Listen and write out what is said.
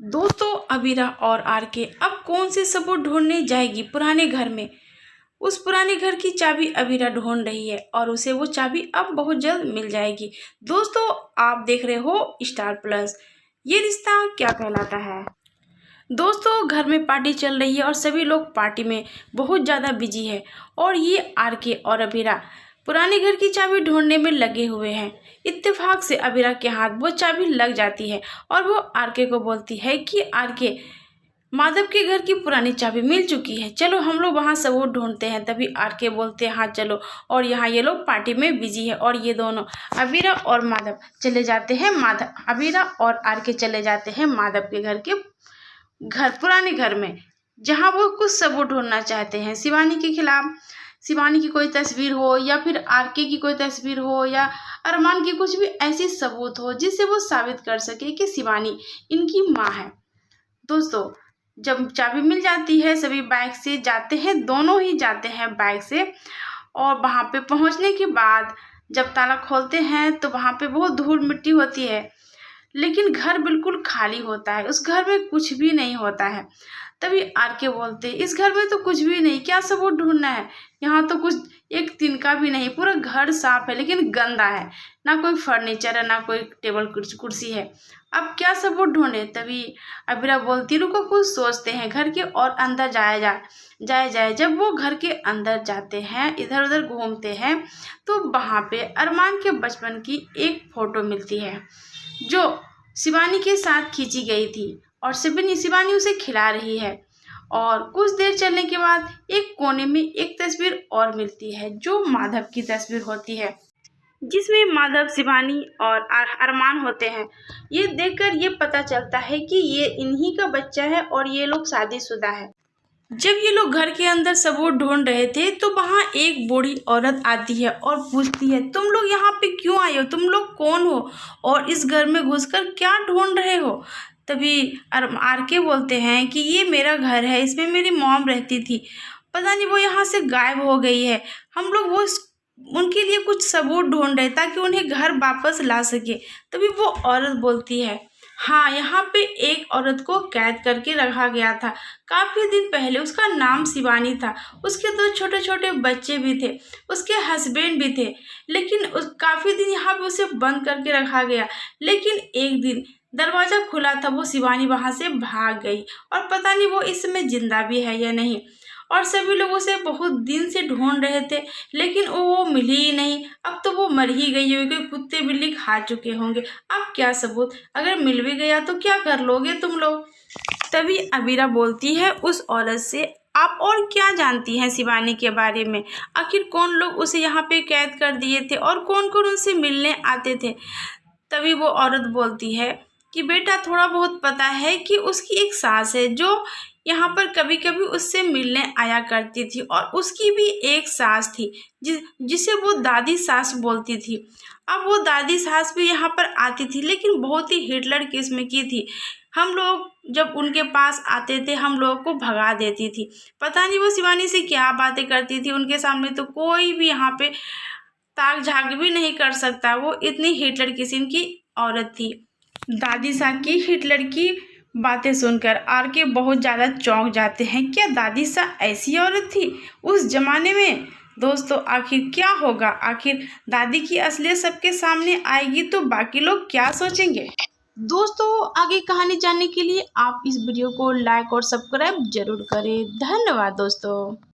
दोस्तों, अबीरा और आरके अब कौन से सबूत ढूंढने जाएगी पुराने घर में। उस पुराने घर की चाबी अबीरा ढूंढ रही है और उसे वो चाबी अब बहुत जल्द मिल जाएगी। दोस्तों, आप देख रहे हो स्टार प्लस। ये रिश्ता क्या कहलाता है। दोस्तों, घर में पार्टी चल रही है और सभी लोग पार्टी में बहुत ज़्यादा बिजी है और ये आरके और अबीरा पुराने घर की चाबी ढूंढने में लगे हुए हैं। इत्तेफाक से अबीरा के हाथ वो चाबी लग जाती है और वो आरके को बोलती है कि आरके, माधव के घर की पुरानी चाबी मिल चुकी है, चलो हम लोग वहाँ सबूत ढूंढते हैं। तभी आरके बोलते हैं हाँ चलो, और यहाँ ये लोग पार्टी में बिजी है और ये दोनों अबीरा और माधव चले जाते हैं। अबीरा और आरके चले जाते हैं माधव के घर पुराने घर में, जहाँ वो कुछ सबूत ढूंढना चाहते हैं शिवानी के खिलाफ। शिवानी की कोई तस्वीर हो या फिर आरके की कोई तस्वीर हो या अरमान की कुछ भी ऐसी सबूत हो जिससे वो साबित कर सके कि शिवानी इनकी माँ है। दोस्तों, जब चाबी मिल जाती है सभी बाइक से जाते हैं, दोनों ही जाते हैं बाइक से, और वहाँ पे पहुँचने के बाद जब ताला खोलते हैं तो वहाँ पे बहुत धूल मिट्टी होती है, लेकिन घर बिल्कुल खाली होता है। उस घर में कुछ भी नहीं होता है। तभी आरके बोलते, इस घर में तो कुछ भी नहीं, क्या सबूत ढूंढना है। यहाँ तो कुछ एक तिनका भी नहीं, पूरा घर साफ है लेकिन गंदा है, ना कोई फर्नीचर है ना कोई टेबल कुर्सी है, अब क्या सबूत ढूंढे। तभी अबीरा बोलती, रुको कुछ सोचते हैं, घर के और अंदर जाए। जब वो घर के अंदर जाते हैं, इधर उधर घूमते हैं, तो वहाँ पे अरमान के बचपन की एक फोटो मिलती है जो शिवानी के साथ खींची गई थी और शिवानी उसे खिला रही है। और कुछ देर चलने के बाद एक कोने में एक तस्वीर और मिलती है जो माधव की तस्वीर होती है, जिसमें माधव, शिवानी और अरमान होते हैं। ये देखकर ये पता चलता है कि ये इन्हीं का बच्चा है और ये लोग शादीशुदा है। जब ये लोग घर के अंदर सबूत ढूंढ रहे थे तो वहाँ एक बूढ़ी औरत आती है और पूछती है, तुम लोग यहाँ पे क्यों आए हो, तुम लोग कौन हो और इस घर में घुसकर क्या ढूंढ रहे हो। तभी आरके बोलते हैं कि ये मेरा घर है, इसमें मेरी मॉम रहती थी, पता नहीं वो यहाँ से गायब हो गई है, हम लोग उनके लिए कुछ सबूत ढूंढ रहे ताकि उन्हें घर वापस ला सके। तभी वो औरत बोलती है, हाँ, यहाँ पे एक औरत को कैद करके रखा गया था काफ़ी दिन पहले, उसका नाम शिवानी था, उसके 2 छोटे छोटे बच्चे भी थे, उसके हस्बैंड भी थे, लेकिन काफ़ी दिन यहाँ पे उसे बंद करके रखा गया। लेकिन एक दिन दरवाज़ा खुला था, वो शिवानी वहाँ से भाग गई और पता नहीं वो इस समय जिंदा भी है या नहीं। और सभी लोग उसे बहुत दिन से ढूंढ रहे थे लेकिन वो मिली ही नहीं। अब तो वो मर ही गई होगी, कुत्ते बिल्ली खा चुके होंगे। अब क्या सबूत, अगर मिल भी गया तो क्या कर लोगे तुम लोग। तभी अबीरा बोलती है उस औरत से, आप और क्या जानती हैं शिवानी के बारे में, आखिर कौन लोग उसे यहाँ पे कैद कर दिए थे और कौन कौन उनसे मिलने आते थे। तभी वो औरत बोलती है कि बेटा, थोड़ा बहुत पता है कि उसकी एक सास है जो यहाँ पर कभी कभी उससे मिलने आया करती थी, और उसकी भी एक सास थी जिसे वो दादी सास बोलती थी। अब वो दादी सास भी यहाँ पर आती थी लेकिन बहुत ही हिटलर किस्म की थी। हम लोग जब उनके पास आते थे हम लोगों को भगा देती थी, पता नहीं वो शिवानी से क्या बातें करती थी, उनके सामने तो कोई भी यहाँ पे ताक झाक भी नहीं कर सकता, वो इतनी हिटलर किस्म की औरत थी। दादी साहब की हिटलर की बातें सुनकर आरके बहुत ज़्यादा चौंक जाते हैं। क्या दादी साहब ऐसी औरत थी उस जमाने में। दोस्तों, आखिर क्या होगा, आखिर दादी की असलियत सबके सामने आएगी तो बाकी लोग क्या सोचेंगे। दोस्तों, आगे कहानी जानने के लिए आप इस वीडियो को लाइक और सब्सक्राइब जरूर करें। धन्यवाद दोस्तों।